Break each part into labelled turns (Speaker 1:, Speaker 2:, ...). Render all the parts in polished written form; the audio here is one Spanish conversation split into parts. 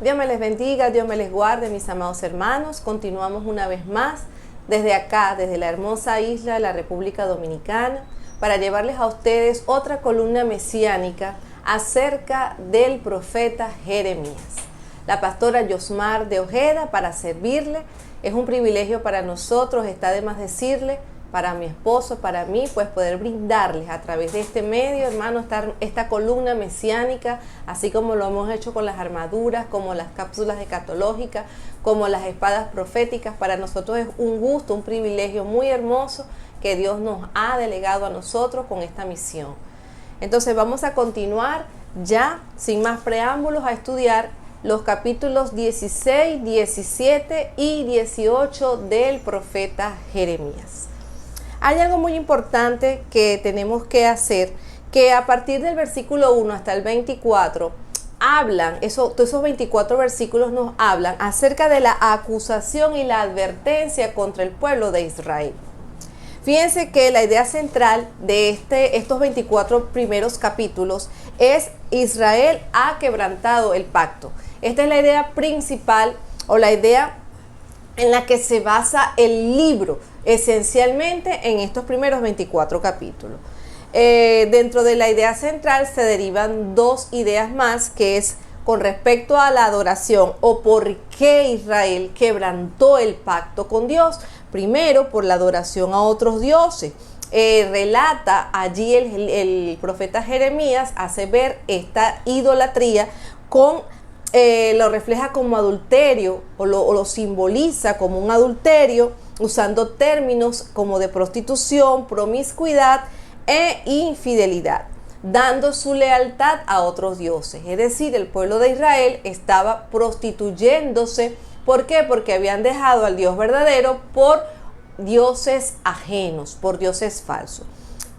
Speaker 1: Dios me les bendiga, Dios me les guarde, mis amados hermanos. Continuamos una vez más desde acá, desde la hermosa isla de la República Dominicana, para llevarles a ustedes otra columna mesiánica acerca del profeta Jeremías. La pastora Yosmar de Ojeda para servirle. Es un privilegio para nosotros, está de más decirle, para mi esposo, para mí, pues poder brindarles a través de este medio, hermano, esta columna mesiánica, así como lo hemos hecho con las armaduras, como las cápsulas escatológicas, como las espadas proféticas. Para nosotros es un gusto, un privilegio muy hermoso que Dios nos ha delegado a nosotros con esta misión. Entonces vamos a continuar ya, sin más preámbulos, a estudiar los capítulos 16, 17 y 18 del profeta Jeremías. Hay algo muy importante que tenemos que hacer, que a partir del versículo 1 hasta el 24, todos esos 24 versículos nos hablan acerca de la acusación y la advertencia contra el pueblo de Israel. Fíjense que la idea central de estos 24 primeros capítulos es: Israel ha quebrantado el pacto. Esta es la idea principal, o la idea en la que se basa el libro, esencialmente en estos primeros 24 capítulos. Dentro de la idea central se derivan dos ideas más, que es con respecto a la adoración, o por qué Israel quebrantó el pacto con Dios. Primero, por la adoración a otros dioses. Relata allí el profeta Jeremías, hace ver esta idolatría lo refleja como adulterio, o lo simboliza como un adulterio, usando términos como de prostitución, promiscuidad e infidelidad, dando su lealtad a otros dioses. Es decir, el pueblo de Israel estaba prostituyéndose. ¿Por qué? Porque habían dejado al Dios verdadero por dioses ajenos, por dioses falsos.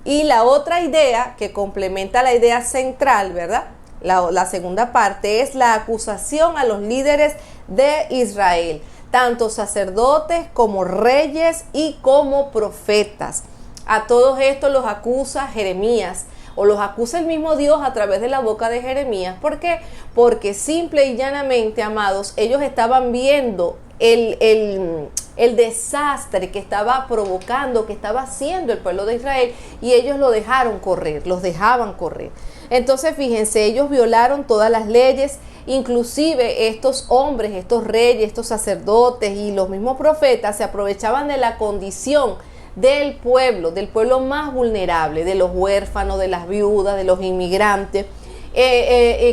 Speaker 1: Y la otra idea que complementa la idea central, ¿verdad?, la segunda parte, es la acusación a los líderes de Israel, tanto sacerdotes como reyes y como profetas. A todos estos los acusa Jeremías, o los acusa el mismo Dios a través de la boca de Jeremías. ¿Por qué? Porque simple y llanamente, amados, ellos estaban viendo el desastre que estaba provocando, que estaba haciendo el pueblo de Israel, y ellos los dejaban correr. Entonces, fíjense, ellos violaron todas las leyes. Inclusive estos hombres, estos reyes, estos sacerdotes y los mismos profetas se aprovechaban de la condición del pueblo más vulnerable, de los huérfanos, de las viudas, de los inmigrantes.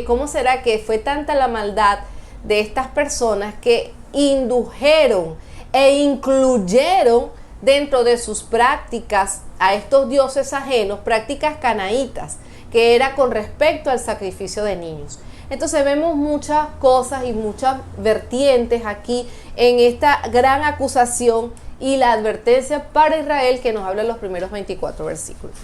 Speaker 1: ¿Cómo será que fue tanta la maldad de estas personas que indujeron e incluyeron dentro de sus prácticas a estos dioses ajenos, prácticas canaítas, que era con respecto al sacrificio de niños? Entonces vemos muchas cosas y muchas vertientes aquí en esta gran acusación y la advertencia para Israel que nos habla en los primeros 24 versículos.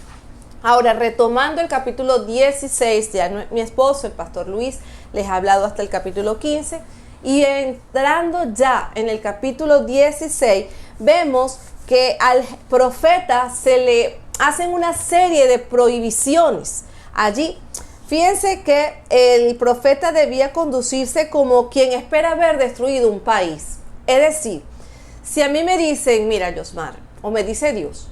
Speaker 1: Ahora, retomando el capítulo 16, ya mi esposo, el pastor Luis, les ha hablado hasta el capítulo 15, y entrando ya en el capítulo 16, vemos que al profeta se le hacen una serie de prohibiciones. Allí, fíjense que el profeta debía conducirse como quien espera ver destruido un país. Es decir, si a mí me dicen: mira, Yosmar, o me dice Dios,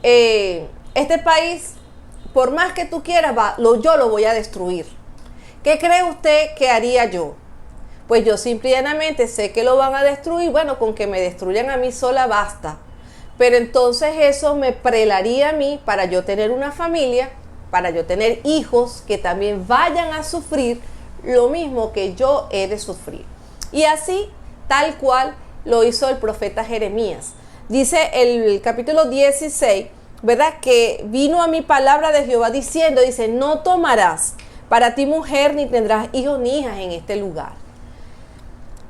Speaker 1: este país, por más que tú quieras, yo lo voy a destruir, ¿qué cree usted que haría yo? Pues yo simplemente sé que lo van a destruir. Bueno, con que me destruyan a mí sola basta. Pero entonces eso me prelaría a mí para yo tener una familia, para yo tener hijos que también vayan a sufrir lo mismo que yo he de sufrir. Y así, tal cual, lo hizo el profeta Jeremías. Dice el capítulo 16, ¿verdad?, que vino a mi palabra de Jehová diciendo, dice: no tomarás para ti mujer, ni tendrás hijos ni hijas en este lugar.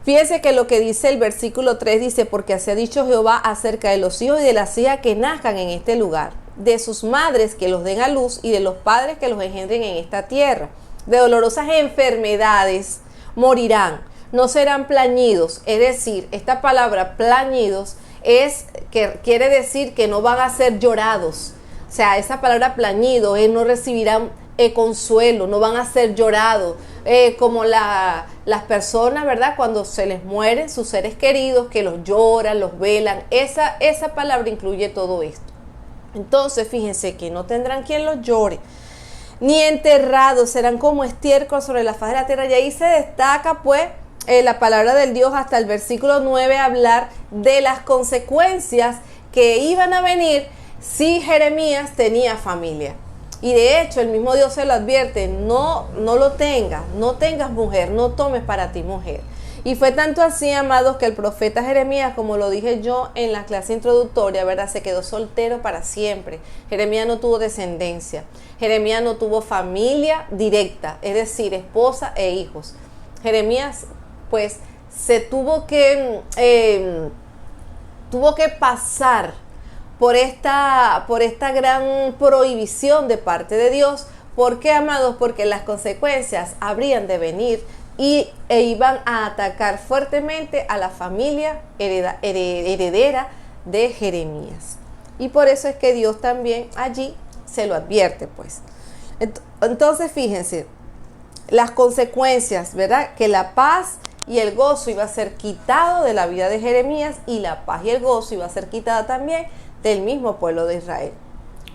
Speaker 1: Fíjense que lo que dice el versículo 3 dice: porque así ha dicho Jehová acerca de los hijos y de las hijas que nazcan en este lugar, de sus madres que los den a luz y de los padres que los engendren en esta tierra. De dolorosas enfermedades morirán, no serán plañidos. Es decir, esta palabra plañidos quiere decir que no van a ser llorados. O sea, esa palabra plañido, no recibirán consuelo, no van a ser llorados, como las personas, ¿verdad? Cuando se les mueren sus seres queridos, que los lloran, los velan, esa palabra incluye todo esto. Entonces, fíjense que no tendrán quien los llore, ni enterrados, serán como estiércol sobre la faz de la tierra. Y ahí se destaca, pues, la palabra del Dios hasta el versículo 9, hablar de las consecuencias que iban a venir si Jeremías tenía familia. Y de hecho, el mismo Dios se lo advierte, no lo tengas, no tengas mujer, no tomes para ti mujer. Y fue tanto así, amados, que el profeta Jeremías, como lo dije yo en la clase introductoria, ¿verdad?, se quedó soltero para siempre. Jeremías no tuvo descendencia. Jeremías no tuvo familia directa, es decir, esposa e hijos. Jeremías, pues, se tuvo que pasar por esta gran prohibición de parte de Dios. ¿Por qué, amados? Porque las consecuencias habrían de venir e iban a atacar fuertemente a la familia heredera de Jeremías. Y por eso es que Dios también allí se lo advierte, pues. Entonces, fíjense, las consecuencias, ¿verdad? Que la paz y el gozo iba a ser quitado de la vida de Jeremías, y la paz y el gozo iba a ser quitada también del mismo pueblo de Israel.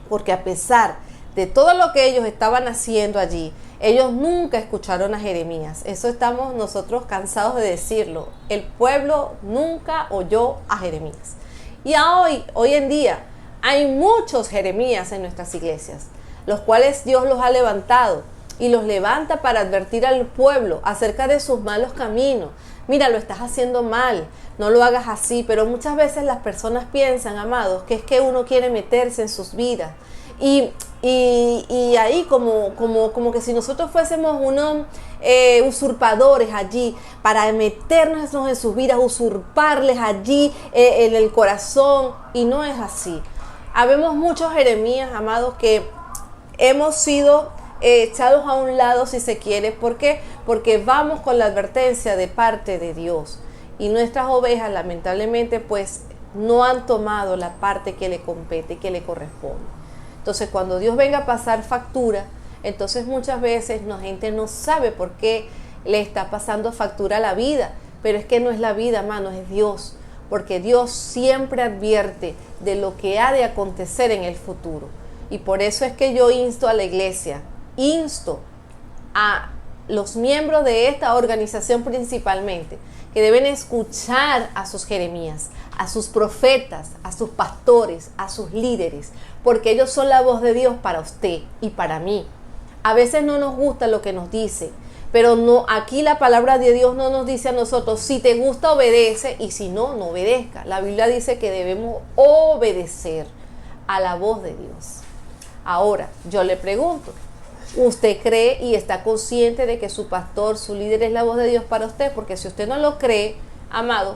Speaker 1: Porque a pesar de todo lo que ellos estaban haciendo allí, ellos nunca escucharon a Jeremías. Eso estamos nosotros cansados de decirlo. El pueblo nunca oyó a Jeremías. Y hoy en día hay muchos Jeremías en nuestras iglesias, los cuales Dios los ha levantado y los levanta para advertir al pueblo acerca de sus malos caminos. Mira, lo estás haciendo mal, no lo hagas así. Pero muchas veces las personas piensan, amados, que es que uno quiere meterse en sus vidas. Y ahí como que si nosotros fuésemos unos usurpadores allí, para meternos en sus vidas, usurparles allí en el corazón. Y no es así. Habemos muchos Jeremías, amados, que hemos sido echados a un lado, si se quiere. ¿Por qué? Porque vamos con la advertencia de parte de Dios, y nuestras ovejas, lamentablemente, pues no han tomado la parte que le compete, que le corresponde. Entonces, cuando Dios venga a pasar factura, entonces muchas veces la gente no sabe por qué le está pasando factura a la vida. Pero es que no es la vida, hermanos, es Dios. Porque Dios siempre advierte de lo que ha de acontecer en el futuro. Y por eso es que yo insto a la iglesia, insto a los miembros de esta organización principalmente, que deben escuchar a sus Jeremías, a sus profetas, a sus pastores, a sus líderes, porque ellos son la voz de Dios para usted y para mí. A veces no nos gusta lo que nos dice, pero no, aquí la palabra de Dios no nos dice a nosotros, si te gusta obedece, y si no, no obedezca. La Biblia dice que debemos obedecer a la voz de Dios. Ahora, yo le pregunto, ¿usted cree y está consciente de que su pastor, su líder, es la voz de Dios para usted? Porque si usted no lo cree, amado,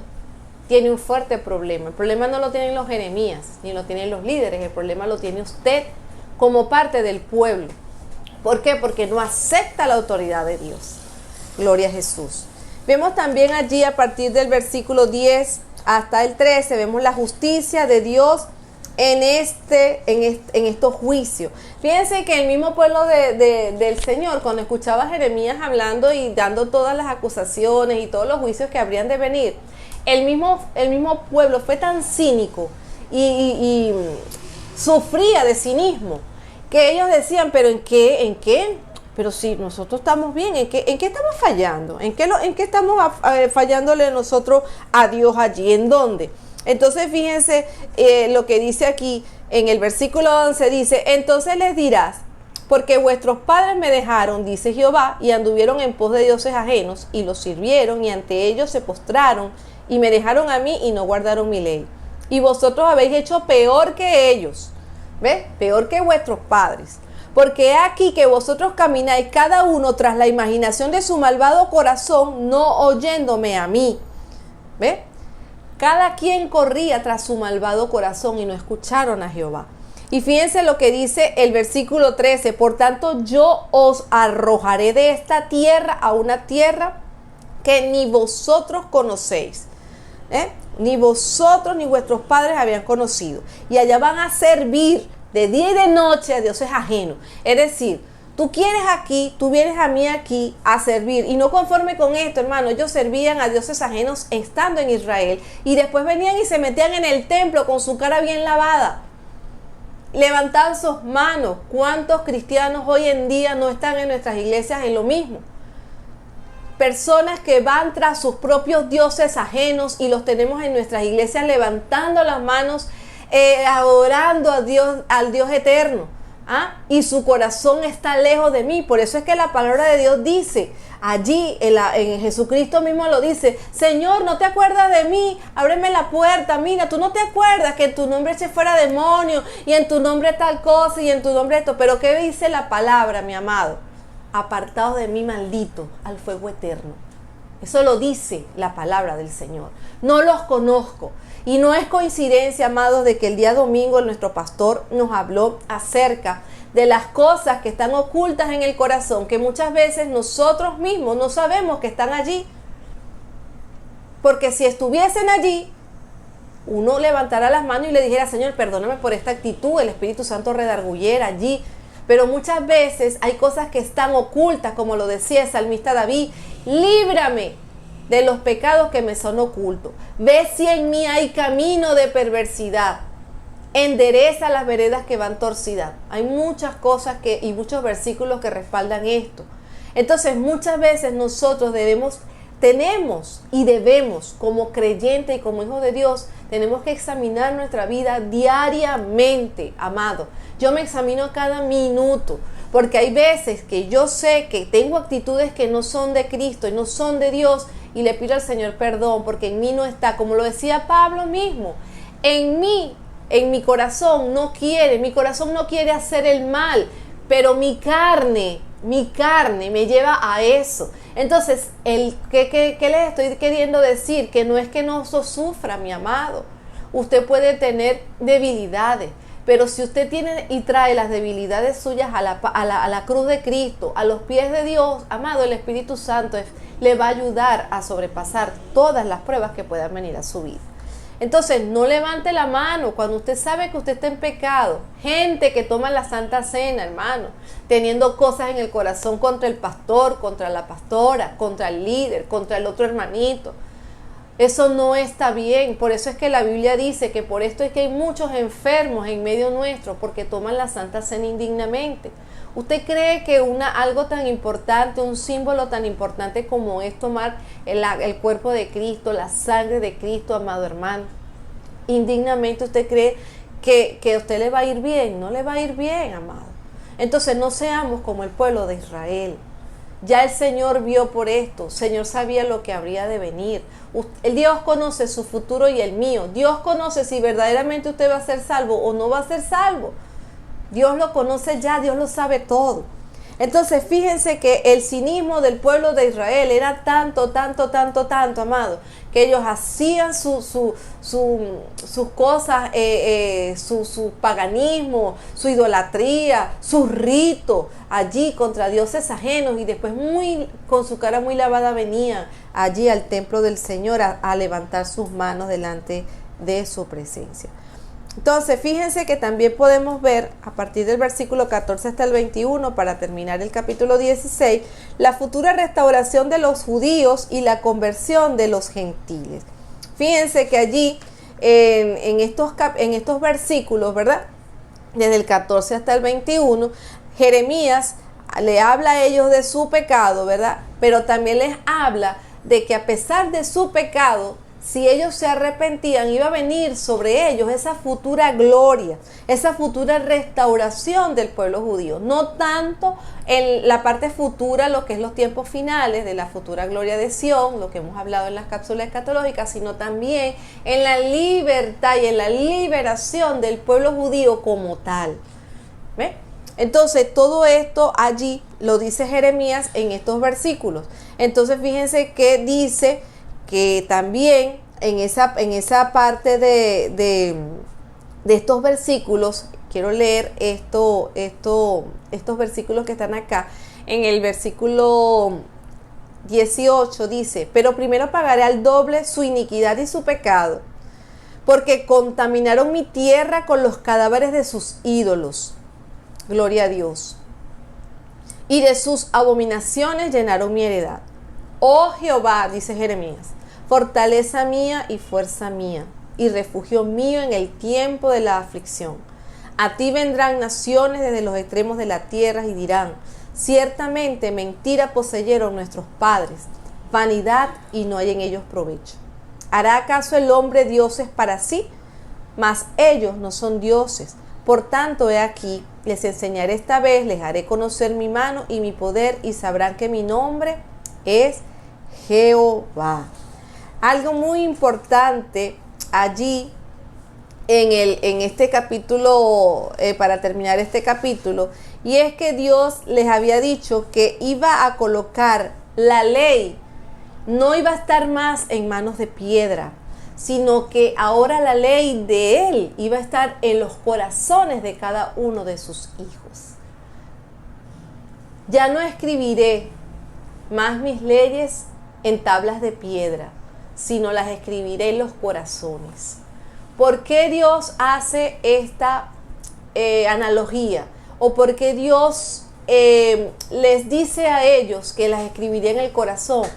Speaker 1: tiene un fuerte problema. El problema no lo tienen los Jeremías, ni lo tienen los líderes. El problema lo tiene usted como parte del pueblo. ¿Por qué? Porque no acepta la autoridad de Dios. Gloria a Jesús. Vemos también allí, a partir del versículo 10 hasta el 13, vemos la justicia de Dios en estos juicios. Fíjense que el mismo pueblo del Señor, cuando escuchaba a Jeremías hablando y dando todas las acusaciones y todos los juicios que habrían de venir, el mismo pueblo fue tan cínico y sufría de cinismo, que ellos decían, pero ¿en qué? Pero si nosotros estamos bien, ¿en qué estamos fallando? ¿En qué estamos fallándole nosotros a Dios allí? ¿En dónde? Entonces fíjense lo que dice aquí en el versículo 11, dice, entonces les dirás, porque vuestros padres me dejaron, dice Jehová, y anduvieron en pos de dioses ajenos, y los sirvieron, y ante ellos se postraron, y me dejaron a mí, y no guardaron mi ley. Y vosotros habéis hecho peor que ellos, ¿ves? Peor que vuestros padres. Porque he aquí que vosotros camináis cada uno tras la imaginación de su malvado corazón, no oyéndome a mí. ¿Ves? Cada quien corría tras su malvado corazón y no escucharon a Jehová. Y fíjense lo que dice el versículo 13. Por tanto, yo os arrojaré de esta tierra a una tierra que ni vosotros conocéis. Ni vosotros ni vuestros padres habían conocido. Y allá van a servir de día y de noche a dioses ajenos. Es decir, Tú quieres aquí, tú vienes a mí aquí a servir. Y no conforme con esto, hermano, ellos servían a dioses ajenos estando en Israel. Y después venían y se metían en el templo con su cara bien lavada. Levantaban sus manos. ¿Cuántos cristianos hoy en día no están en nuestras iglesias en lo mismo? Personas que van tras sus propios dioses ajenos y los tenemos en nuestras iglesias levantando las manos, adorando a Dios, al Dios eterno. Y su corazón está lejos de mí. Por eso es que la palabra de Dios dice, allí en Jesucristo mismo lo dice: Señor, ¿no te acuerdas de mí? Ábreme la puerta. Mira, tú no te acuerdas que en tu nombre eché fuera demonio, y en tu nombre tal cosa, y en tu nombre esto. Pero ¿qué dice la palabra, mi amado? Apartados de mí, maldito, al fuego eterno. Eso lo dice la palabra del Señor. No los conozco. Y no es coincidencia, amados, de que el día domingo nuestro pastor nos habló acerca de las cosas que están ocultas en el corazón, que muchas veces nosotros mismos no sabemos que están allí. Porque si estuviesen allí, uno levantara las manos y le dijera: Señor, perdóname por esta actitud, el Espíritu Santo redarguyera allí. Pero muchas veces hay cosas que están ocultas, como lo decía el salmista David: líbrame de los pecados que me son ocultos. Ve si en mí hay camino de perversidad. Endereza las veredas que van torcidas. Hay muchas cosas y muchos versículos que respaldan esto. Entonces, muchas veces nosotros tenemos y debemos, como creyentes y como hijos de Dios, tenemos que examinar nuestra vida diariamente, amado. Yo me examino cada minuto, porque hay veces que yo sé que tengo actitudes que no son de Cristo y no son de Dios, y le pido al Señor perdón, porque en mí no está, como lo decía Pablo mismo, en mi corazón no quiere hacer el mal, pero mi carne me lleva a eso. Entonces, ¿qué les estoy queriendo decir? Que no es que no sufra, mi amado. Usted puede tener debilidades, pero si usted tiene y trae las debilidades suyas a la cruz de Cristo, a los pies de Dios, amado, el Espíritu Santo le va a ayudar a sobrepasar todas las pruebas que puedan venir a su vida. Entonces, no levante la mano cuando usted sabe que usted está en pecado. Gente que toma la Santa Cena, hermano, teniendo cosas en el corazón contra el pastor, contra la pastora, contra el líder, contra el otro hermanito. Eso no está bien. Por eso es que la Biblia dice que por esto es que hay muchos enfermos en medio nuestro, porque toman la Santa Cena indignamente. ¿Usted cree que algo tan importante, un símbolo tan importante como es tomar el cuerpo de Cristo, la sangre de Cristo, amado hermano, indignamente usted cree que a usted le va a ir bien? No le va a ir bien, amado. Entonces no seamos como el pueblo de Israel. Ya el Señor vio por esto. El Señor sabía lo que habría de venir. Dios conoce su futuro y el mío. Dios conoce si verdaderamente usted va a ser salvo o no va a ser salvo. Dios lo conoce ya, Dios lo sabe todo. Entonces, fíjense que el cinismo del pueblo de Israel era tanto, amado, que ellos hacían sus cosas, su paganismo, su idolatría, sus ritos allí contra dioses ajenos, y después con su cara muy lavada venían allí al templo del Señor a levantar sus manos delante de su presencia. Entonces, fíjense que también podemos ver a partir del versículo 14 hasta el 21, para terminar el capítulo 16, la futura restauración de los judíos y la conversión de los gentiles. Fíjense que allí, en estos versículos, ¿verdad? Desde el 14 hasta el 21, Jeremías le habla a ellos de su pecado, ¿verdad? Pero también les habla de que a pesar de su pecado, si ellos se arrepentían, iba a venir sobre ellos esa futura gloria, esa futura restauración del pueblo judío. No tanto en la parte futura, lo que es los tiempos finales de la futura gloria de Sión, lo que hemos hablado en las cápsulas escatológicas, sino también en la libertad y en la liberación del pueblo judío como tal. ¿Ve? Entonces, todo esto allí lo dice Jeremías en estos versículos. Entonces, fíjense que dice que también en esa parte de estos versículos, quiero leer estos versículos que están acá. En el versículo 18 dice: pero primero pagaré al doble su iniquidad y su pecado, porque contaminaron mi tierra con los cadáveres de sus ídolos. Gloria a Dios. y de sus abominaciones llenaron mi heredad. Oh Jehová, dice Jeremías, fortaleza mía y fuerza mía, y refugio mío en el tiempo de la aflicción. A ti vendrán naciones desde los extremos de la tierra y dirán, ciertamente mentira poseyeron nuestros padres, vanidad y no hay en ellos provecho. ¿Hará acaso el hombre dioses para sí? Mas ellos no son dioses. Por tanto, he aquí, les enseñaré esta vez, les haré conocer mi mano y mi poder, y sabrán que mi nombre es Jehová. Algo muy importante allí en este capítulo, para terminar este capítulo, y es que Dios les había dicho que iba a colocar la ley, no iba a estar más en manos de piedra, sino que ahora la ley de Él iba a estar en los corazones de cada uno de sus hijos. Ya no escribiré más mis leyes en tablas de piedra, sino las escribiré en los corazones. ¿Por qué Dios hace esta analogía? ¿O por qué Dios les dice a ellos que las escribiría en el corazón?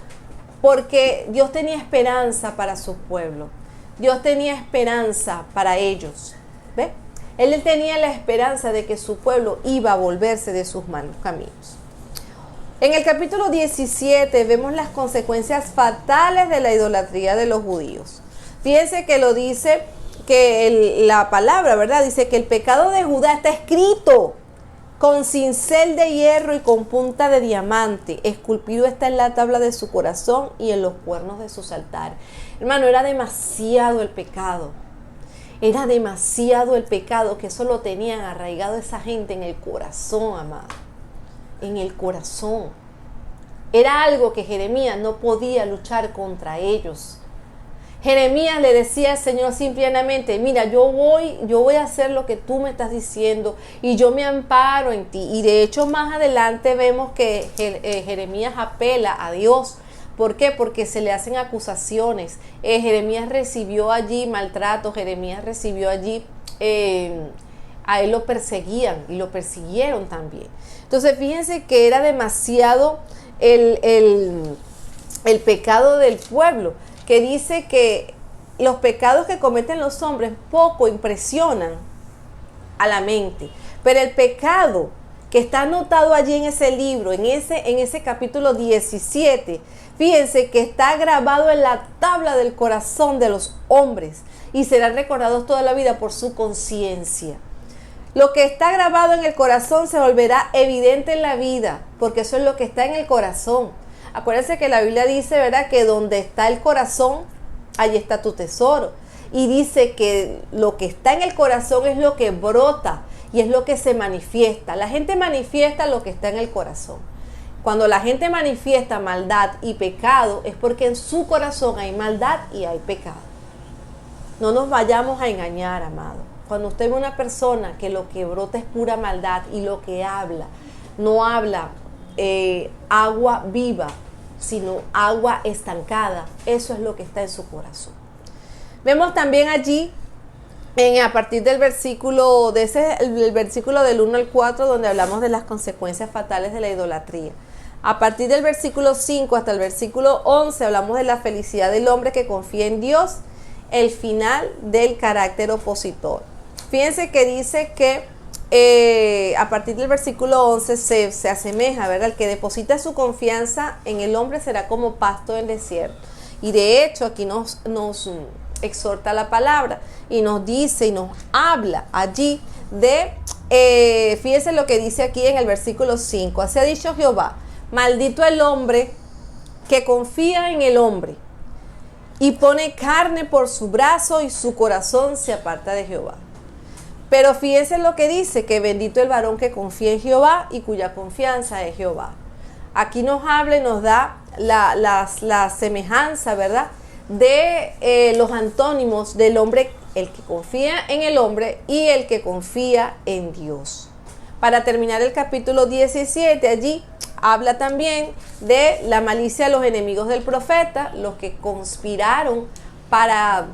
Speaker 1: Porque Dios tenía esperanza para su pueblo. Dios tenía esperanza para ellos. ¿Ve? Él tenía la esperanza de que su pueblo iba a volverse de sus malos caminos. En el capítulo 17 vemos las consecuencias fatales de la idolatría de los judíos. Fíjense que lo dice, que la palabra, ¿verdad? Dice que el pecado de Judá está escrito con cincel de hierro y con punta de diamante. Esculpido está en la tabla de su corazón y en los cuernos de sus altares. Hermano, era demasiado el pecado. Era demasiado el pecado que eso lo tenían arraigado esa gente en el corazón, amado. En el corazón. Era algo que Jeremías no podía luchar contra ellos. Jeremías le decía al Señor simplemente, mira, yo voy a hacer lo que tú me estás diciendo y yo me amparo en ti. Y de hecho más adelante vemos que Jeremías apela a Dios. ¿Por qué? Porque se le hacen acusaciones. Jeremías recibió allí maltrato, Jeremías recibió allí, a él lo perseguían y lo persiguieron también. Entonces fíjense que era demasiado el pecado del pueblo, que dice que los pecados que cometen los hombres poco impresionan a la mente, pero el pecado que está anotado allí en ese libro, en ese capítulo 17, fíjense que está grabado en la tabla del corazón de los hombres y serán recordados toda la vida por su conciencia. Lo que está grabado en el corazón se volverá evidente en la vida, porque eso es lo que está en el corazón. Acuérdense que la Biblia dice, ¿verdad?, que donde está el corazón, ahí está tu tesoro. Y dice que lo que está en el corazón es lo que brota y es lo que se manifiesta. La gente manifiesta lo que está en el corazón. Cuando la gente manifiesta maldad y pecado, es porque en su corazón hay maldad y hay pecado. No nos vayamos a engañar, amado. Cuando usted ve una persona que lo que brota es pura maldad y lo que habla, no habla agua viva, sino agua estancada, eso es lo que está en su corazón. Vemos también allí, a partir del versículo, el versículo del 1 al 4, donde hablamos de las consecuencias fatales de la idolatría. A partir del versículo 5 hasta el versículo 11 hablamos de la felicidad del hombre que confía en Dios, el final del carácter opositor. Fíjense que dice que a partir del versículo 11 se asemeja, ¿verdad? El que deposita su confianza en el hombre será como pasto del desierto. Y de hecho aquí nos exhorta la palabra y nos dice y nos habla allí de, fíjense lo que dice aquí en el versículo 5. Así ha dicho Jehová, maldito el hombre que confía en el hombre y pone carne por su brazo y su corazón se aparta de Jehová. Pero fíjense lo que dice, que bendito el varón que confía en Jehová y cuya confianza es Jehová. Aquí nos habla y nos da la semejanza, ¿verdad?, de los antónimos del hombre, el que confía en el hombre y el que confía en Dios. Para terminar el capítulo 17, allí habla también de la malicia de los enemigos del profeta, los que conspiraron para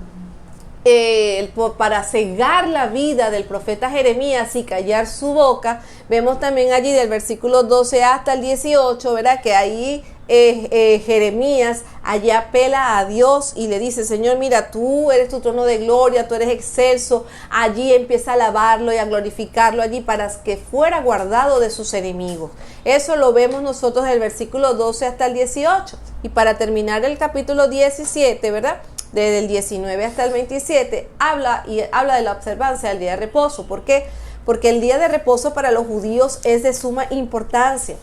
Speaker 1: para cegar la vida del profeta Jeremías y callar su boca. Vemos también allí del versículo 12 hasta el 18, ¿verdad? Que ahí Jeremías allá apela a Dios y le dice: Señor, mira, tú eres tu trono de gloria, tú eres excelso. Allí empieza a alabarlo y a glorificarlo allí para que fuera guardado de sus enemigos. Eso lo vemos nosotros del versículo 12 hasta el 18. Y para terminar el capítulo 17, ¿verdad?, desde el 19 hasta el 27, habla de la observancia del día de reposo. ¿Por qué? Porque el día de reposo para los judíos es de suma importancia.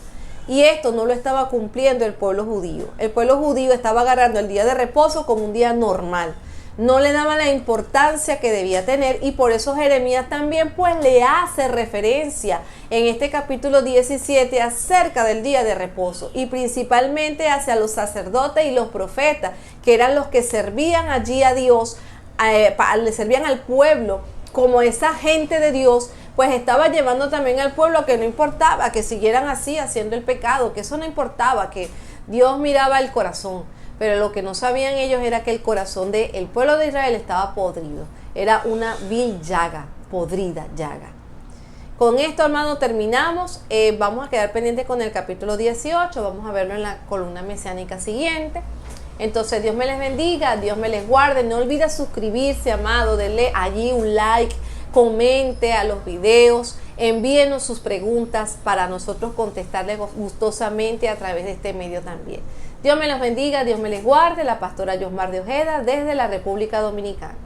Speaker 1: Y esto no lo estaba cumpliendo el pueblo judío. El pueblo judío estaba agarrando el día de reposo como un día normal. No le daba la importancia que debía tener, y por eso Jeremías también pues le hace referencia en este capítulo 17 acerca del día de reposo, y principalmente hacia los sacerdotes y los profetas, que eran los que servían allí a Dios, le servían al pueblo como esa gente de Dios. Pues estaba llevando también al pueblo a que no importaba que siguieran así haciendo el pecado, que eso no importaba, que Dios miraba el corazón. Pero lo que no sabían ellos era que el corazón del pueblo de Israel estaba podrido. Era una vil llaga, podrida llaga. Con esto, hermano, terminamos. Vamos a quedar pendientes con el capítulo 18. Vamos a verlo en la columna mesiánica siguiente. Entonces, Dios me les bendiga, Dios me les guarde. No olvide suscribirse, amado. Denle allí un like, comente a los videos. Envíenos sus preguntas para nosotros contestarles gustosamente a través de este medio también. Dios me los bendiga, Dios me les guarde. La pastora Yosmar de Ojeda desde la República Dominicana.